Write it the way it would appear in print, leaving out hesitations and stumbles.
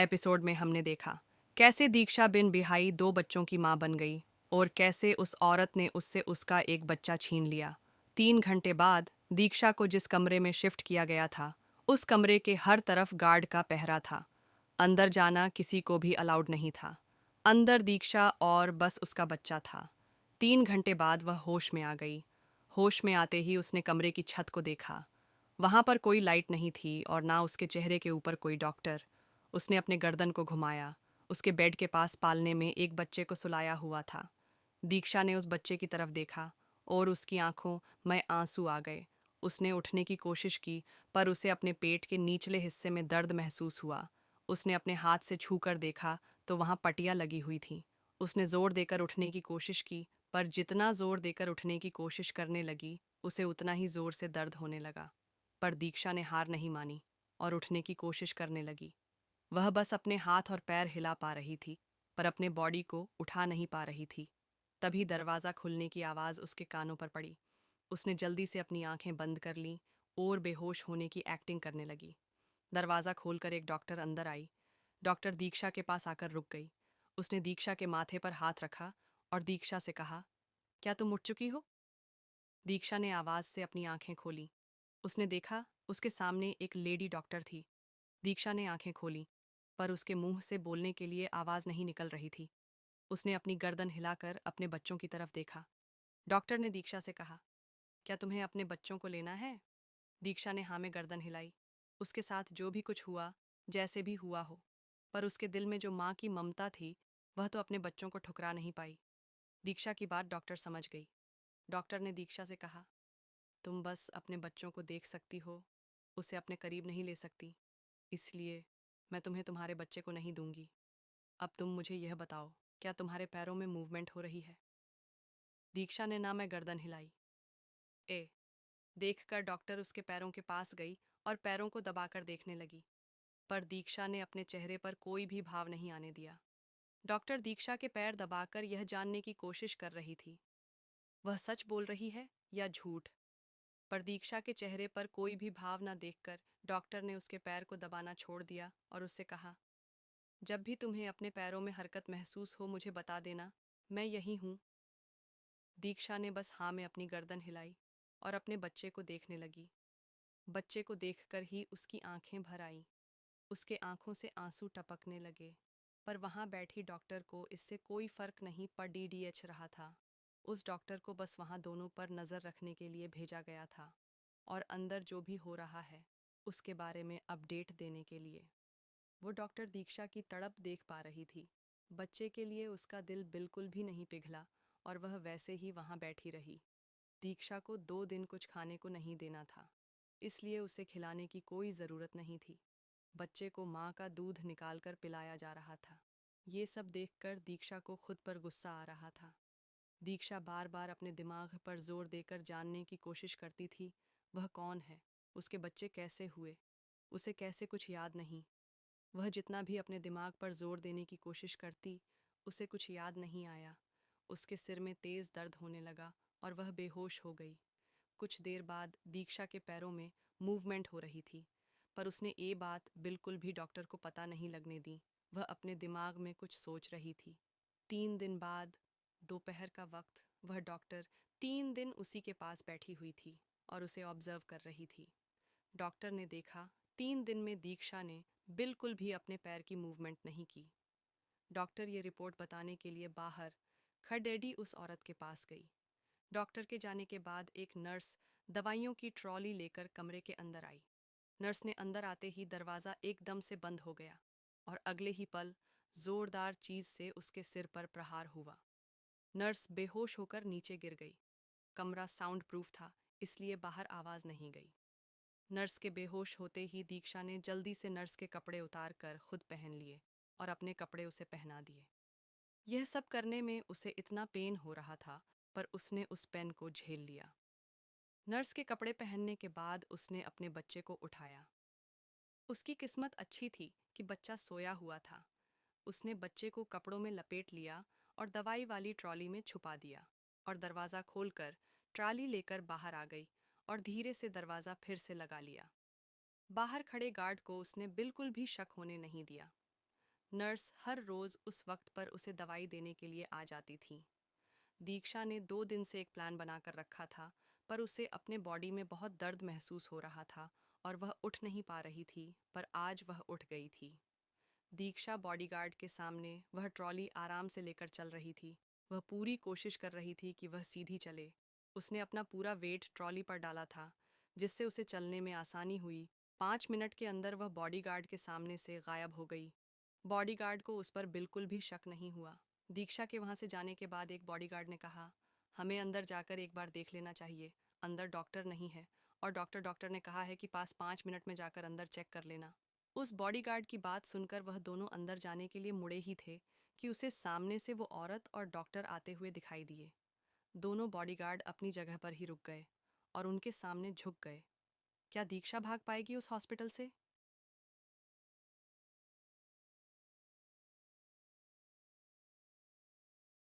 Episode में हमने देखा कैसे दीक्षा बिन बिहाई दो बच्चों की मां बन गई और कैसे उस औरत ने उससे उसका एक बच्चा छीन लिया। 3 घंटे बाद दीक्षा को जिस कमरे में शिफ्ट किया गया था, उस कमरे के हर तरफ गार्ड का पहरा था। अंदर जाना किसी को भी अलाउड नहीं था। अंदर दीक्षा और बस उसका बच्चा था। 3 घंटे बाद वह होश में आ गई। होश में आते ही उसने कमरे की छत को देखा। वहां पर कोई लाइट नहीं थी और ना उसके चेहरे के ऊपर कोई डॉक्टर। उसने अपने गर्दन को घुमाया। उसके बेड के पास पालने में एक बच्चे को सुलाया हुआ था। दीक्षा ने उस बच्चे की तरफ देखा और उसकी आंखों में आंसू आ गए। उसने उठने की कोशिश की, पर उसे अपने पेट के निचले हिस्से में दर्द महसूस हुआ। उसने अपने हाथ से छूकर देखा तो वहां पट्टियां लगी हुई थीं। उसने जोर देकर उठने की कोशिश की, पर जितना जोर देकर उठने की कोशिश करने लगी, उसे उतना ही जोर से दर्द होने लगा। पर दीक्षा ने हार नहीं मानी और उठने की कोशिश करने लगी। वह बस अपने हाथ और पैर हिला पा रही थी, पर अपने बॉडी को उठा नहीं पा रही थी। तभी दरवाज़ा खुलने की आवाज़ उसके कानों पर पड़ी। उसने जल्दी से अपनी आंखें बंद कर लीं और बेहोश होने की एक्टिंग करने लगी। दरवाज़ा खोलकर एक डॉक्टर अंदर आई। डॉक्टर दीक्षा के पास आकर रुक गई। उसने दीक्षा के माथे पर हाथ रखा और दीक्षा से कहा, क्या तुम उठ चुकी हो? दीक्षा ने आवाज़ से अपनी आंखें खोली। उसने देखा उसके सामने एक लेडी डॉक्टर थी। दीक्षा ने आंखें खोली, पर उसके मुंह से बोलने के लिए आवाज नहीं निकल रही थी। उसने अपनी गर्दन हिलाकर अपने बच्चों की तरफ देखा। डॉक्टर ने दीक्षा से कहा, क्या तुम्हें अपने बच्चों को लेना है? दीक्षा ने हाँ में गर्दन हिलाई। उसके साथ जो भी कुछ हुआ, जैसे भी हुआ हो, पर उसके दिल में जो माँ की ममता थी, वह तो अपने बच्चों को ठुकरा नहीं पाई। दीक्षा की बात डॉक्टर समझ गई। डॉक्टर ने दीक्षा से कहा, तुम बस अपने बच्चों को देख सकती हो, उसे अपने करीब नहीं ले सकती। इसलिए मैं तुम्हें तुम्हारे बच्चे को नहीं दूंगी। अब तुम मुझे यह बताओ, क्या तुम्हारे पैरों में मूवमेंट हो रही है? दीक्षा ने ना मैं गर्दन हिलाई। ए देखकर डॉक्टर उसके पैरों के पास गई और पैरों को दबाकर देखने लगी, पर दीक्षा ने अपने चेहरे पर कोई भी भाव नहीं आने दिया। डॉक्टर दीक्षा के पैर दबाकर यह जानने की कोशिश कर रही थी, वह सच बोल रही है या झूठ। पर दीक्षा के चेहरे पर कोई भी भाव न देखकर डॉक्टर ने उसके पैर को दबाना छोड़ दिया और उससे कहा, जब भी तुम्हें अपने पैरों में हरकत महसूस हो मुझे बता देना, मैं यहीं हूँ। दीक्षा ने बस हाँ में अपनी गर्दन हिलाई और अपने बच्चे को देखने लगी। बच्चे को देखकर ही उसकी आंखें भर आईं। उसके आंखों से आंसू टपकने लगे। पर वहां बैठी डॉक्टर को इससे कोई फर्क नहीं पड़ डीडीएच रहा था। उस डॉक्टर को बस वहां दोनों पर नजर रखने के लिए भेजा गया था और अंदर जो भी हो रहा है उसके बारे में अपडेट देने के लिए। वो डॉक्टर दीक्षा की तड़प देख पा रही थी। बच्चे के लिए उसका दिल बिल्कुल भी नहीं पिघला और वह वैसे ही वहां बैठी रही। दीक्षा को 2 दिन कुछ खाने को नहीं देना था, इसलिए उसे खिलाने की कोई ज़रूरत नहीं थी। बच्चे को माँ का दूध निकालकर पिलाया जा रहा था। ये सब देखकर दीक्षा को खुद पर गुस्सा आ रहा था। दीक्षा बार बार अपने दिमाग पर जोर देकर जानने की कोशिश करती थी, वह कौन है, उसके बच्चे कैसे हुए, उसे कैसे कुछ याद नहीं। वह जितना भी अपने दिमाग पर जोर देने की कोशिश करती, उसे कुछ याद नहीं आया। उसके सिर में तेज दर्द होने लगा और वह बेहोश हो गई। कुछ देर बाद दीक्षा के पैरों में मूवमेंट हो रही थी, पर उसने ये बात बिल्कुल भी डॉक्टर को पता नहीं लगने दी। वह अपने दिमाग में कुछ सोच रही थी। 3 दिन बाद दोपहर का वक्त वह डॉक्टर 3 दिन उसी के पास बैठी हुई थी और उसे ऑब्जर्व कर रही थी। डॉक्टर ने देखा 3 दिन में दीक्षा ने बिल्कुल भी अपने पैर की मूवमेंट नहीं की। डॉक्टर ये रिपोर्ट बताने के लिए बाहर खडेडी उस औरत के पास गई। डॉक्टर के जाने के बाद एक नर्स दवाइयों की ट्रॉली लेकर कमरे के अंदर आई। नर्स ने अंदर आते ही दरवाज़ा एकदम से बंद हो गया और अगले ही पल जोरदार चीज से उसके सिर पर प्रहार हुआ। नर्स बेहोश होकर नीचे गिर गई। कमरा साउंड प्रूफ था, इसलिए बाहर आवाज नहीं गई। नर्स के बेहोश होते ही दीक्षा ने जल्दी से नर्स के कपड़े उतार कर खुद पहन लिए और अपने कपड़े उसे पहना दिए। यह सब करने में उसे इतना पेन हो रहा था, पर उसने उस पेन को झेल लिया। नर्स के कपड़े पहनने के बाद उसने अपने बच्चे को उठाया। उसकी किस्मत अच्छी थी कि बच्चा सोया हुआ था। उसने बच्चे को कपड़ों में लपेट लिया और दवाई वाली ट्रॉली में छुपा दिया और दरवाज़ा खोलकर ट्रॉली लेकर बाहर आ गई और धीरे से दरवाज़ा फिर से लगा लिया। बाहर खड़े गार्ड को उसने बिल्कुल भी शक होने नहीं दिया। नर्स हर रोज उस वक्त पर उसे दवाई देने के लिए आ जाती थी। दीक्षा ने 2 दिन से एक प्लान बनाकर रखा था, पर उसे अपने बॉडी में बहुत दर्द महसूस हो रहा था और वह उठ नहीं पा रही थी, पर आज वह उठ गई थी। दीक्षा बॉडीगार्ड के सामने वह ट्रॉली आराम से लेकर चल रही थी। वह पूरी कोशिश कर रही थी कि वह सीधी चले। उसने अपना पूरा वेट ट्रॉली पर डाला था, जिससे उसे चलने में आसानी हुई। 5 मिनट के अंदर वह बॉडीगार्ड के सामने से गायब हो गई। बॉडीगार्ड को उस पर बिल्कुल भी शक नहीं हुआ। दीक्षा के वहां से जाने के बाद एक बॉडीगार्ड ने कहा, हमें अंदर जाकर एक बार देख लेना चाहिए। अंदर डॉक्टर नहीं है, और डॉक्टर ने कहा है कि पास 5 मिनट में जाकर अंदर चेक कर लेना। उस बॉडीगार्ड की बात सुनकर वह दोनों अंदर जाने के लिए मुड़े ही थे कि उसे सामने से वो औरत और डॉक्टर आते हुए दिखाई दिए। दोनों बॉडीगार्ड अपनी जगह पर ही रुक गए और उनके सामने झुक गए। क्या दीक्षा भाग पाएगी उस हॉस्पिटल से?